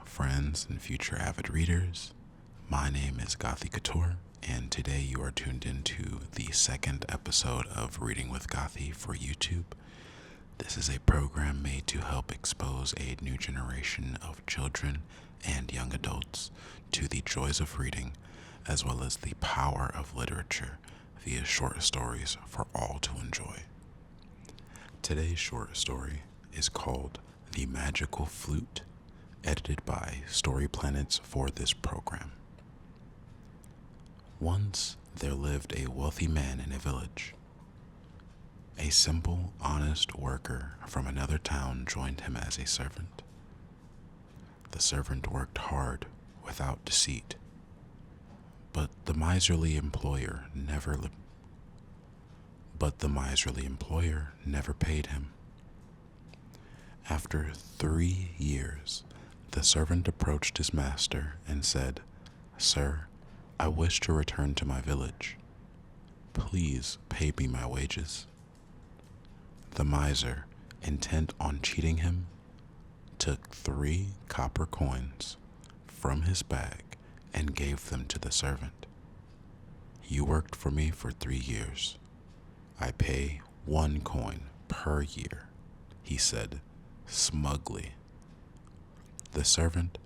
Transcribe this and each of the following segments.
friends, and future avid readers. My name is GothieCouture, and today you are tuned into the second episode of Reading with Gothie for YouTube. This is a program made to help expose a new generation of children and young adults to the joys of reading, as well as the power of literature via short stories for all to enjoy. Today's short story is called The Magical Flute, edited by Story Planets for this program. Once there lived a wealthy man in a village. A simple, honest worker from another town joined him as a servant. The servant worked hard without deceit, but the miserly employer never paid him. After 3 years, the servant approached his master and said, "Sir, I wish to return to my village. Please pay me my wages." The miser, intent on cheating him, took 3 copper coins from his bag and gave them to the servant. "You worked for me for 3 years. I pay 1 coin per year," he said smugly. The servant,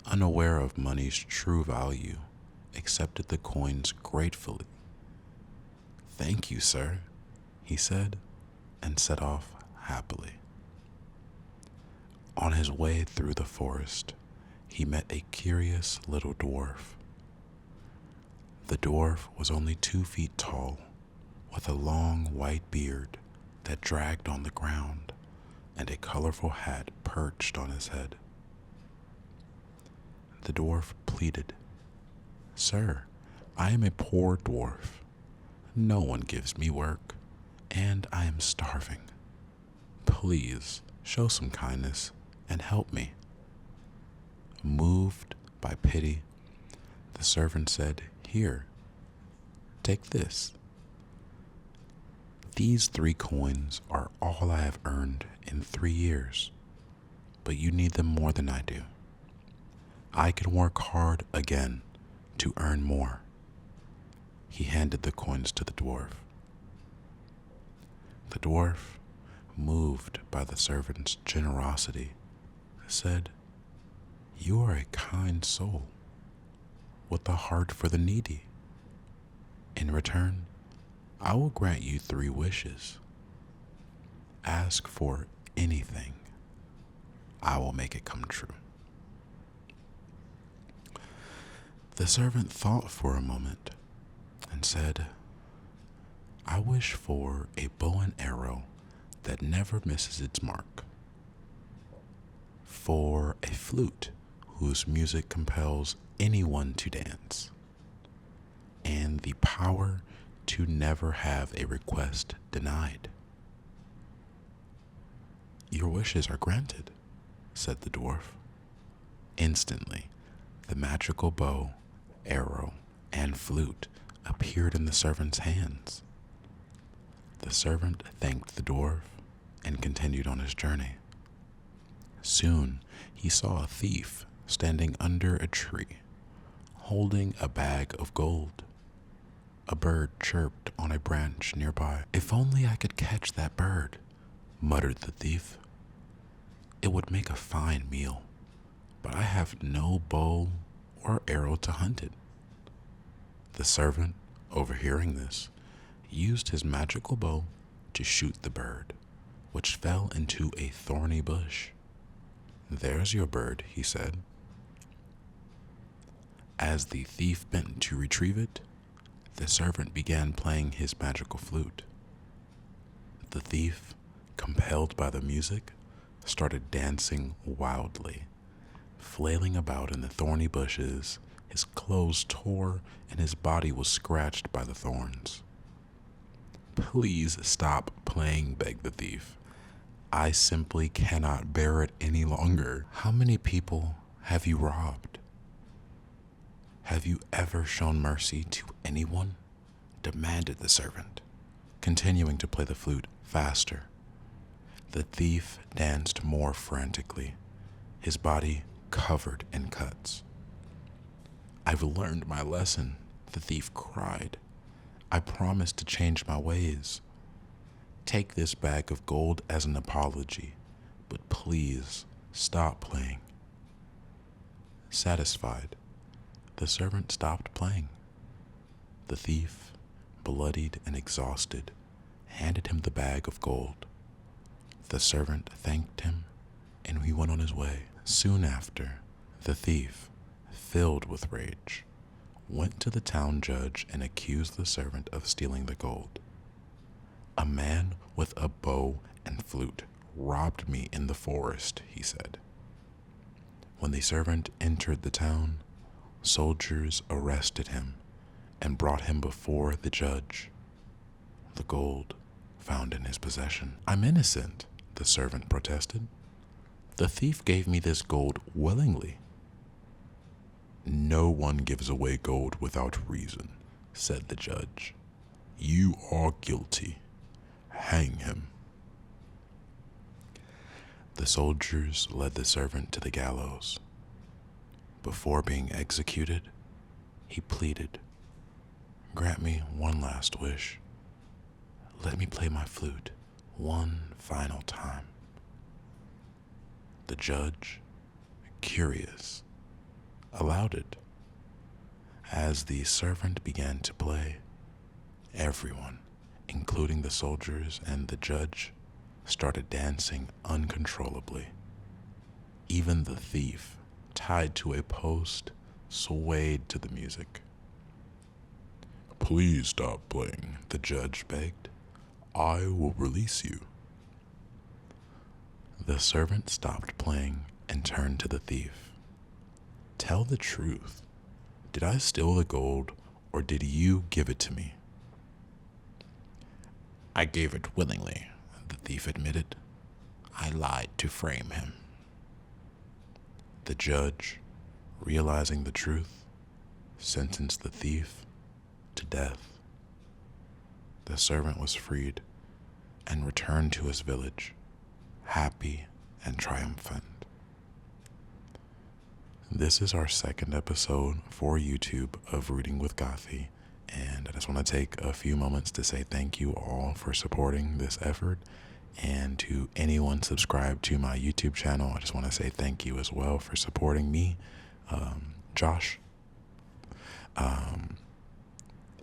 unaware of money's true value, accepted the coins gratefully. "Thank you, sir," he said, and set off happily. On his way through the forest, he met a curious little dwarf. The dwarf was only 2 feet tall, with a long white beard that dragged on the ground and a colorful hat perched on his head. The dwarf pleaded, "Sir, I am a poor dwarf. No one gives me work, and I am starving. Please show some kindness and help me." Moved by pity, the servant said, "Here, take this. These 3 coins are all I have earned in 3 years, but you need them more than I do. I can work hard again to earn more." He handed the coins to the dwarf. The dwarf, moved by the servant's generosity, said, "You are a kind soul, with a heart for the needy. In return, I will grant you 3 wishes. Ask for anything. I will make it come true." The servant thought for a moment and said, "I wish for a bow and arrow that never misses its mark, for a flute whose music compels anyone to dance, and the power to never have a request denied." "Your wishes are granted," said the dwarf. Instantly, the magical bow, arrow, and flute appeared in the servant's hands. The servant thanked the dwarf and continued on his journey. Soon he saw a thief standing under a tree, holding a bag of gold. A bird chirped on a branch nearby. "If only I could catch that bird," muttered the thief. "It would make a fine meal, but I have no bow or arrow to hunt it." The servant, overhearing this, used his magical bow to shoot the bird, which fell into a thorny bush. "There's your bird," he said. As the thief bent to retrieve it, the servant began playing his magical flute. The thief, compelled by the music, started dancing wildly, flailing about in the thorny bushes. His clothes tore and his body was scratched by the thorns. "Please stop playing," begged the thief. "I simply cannot bear it any longer." "How many people have you robbed? Have you ever shown mercy to anyone?" demanded the servant, continuing to play the flute faster. The thief danced more frantically, his body covered in cuts. "I've learned my lesson," the thief cried. "I promised to change my ways. Take this bag of gold as an apology, but please stop playing." Satisfied, the servant stopped playing. The thief, bloodied and exhausted, handed him the bag of gold. The servant thanked him, and he went on his way. Soon after, the thief, filled with rage, went to the town judge and accused the servant of stealing the gold. "A man with a bow and flute robbed me in the forest," he said. When the servant entered the town, soldiers arrested him and brought him before the judge. The gold found in his possession. "I'm innocent," the servant protested. "The thief gave me this gold willingly." "No one gives away gold without reason," said the judge. "You are guilty. Hang him." The soldiers led the servant to the gallows. Before being executed, he pleaded, "Grant me one last wish. Let me play my flute one final time." The judge, curious, allowed it. As the servant began to play, everyone, including the soldiers and the judge, started dancing uncontrollably. Even the thief, tied to a post, swayed to the music. "Please stop playing," the judge begged. "I will release you." The servant stopped playing and turned to the thief. "Tell the truth. Did I steal the gold, or did you give it to me?" "I gave it willingly," the thief admitted. "I lied to frame him." The judge, realizing the truth, sentenced the thief to death. The servant was freed and returned to his village, happy and triumphant. This is our second episode for YouTube of Reading with Gothie, and I just want to take a few moments to say thank you all for supporting this effort, and to anyone subscribed to my YouTube channel, I just want to say thank you as well for supporting me, Josh.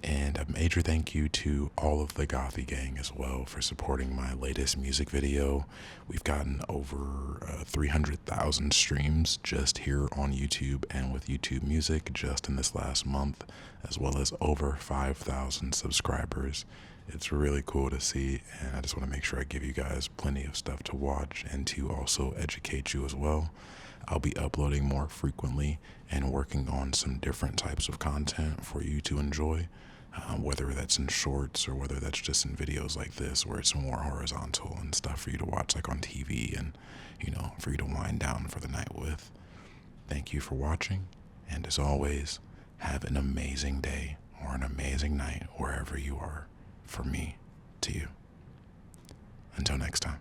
And a major thank you to all of the Gothie gang as well for supporting my latest music video. We've gotten over 300,000 streams just here on YouTube and with YouTube Music just in this last month, as well as over 5,000 subscribers. It's really cool to see, and I just want to make sure I give you guys plenty of stuff to watch and to also educate you as well. I'll be uploading more frequently and working on some different types of content for you to enjoy, whether that's in shorts or whether that's just in videos like this where it's more horizontal and stuff for you to watch like on TV and, for you to wind down for the night with. Thank you for watching, and as always, have an amazing day or an amazing night wherever you are, from me to you. Until next time.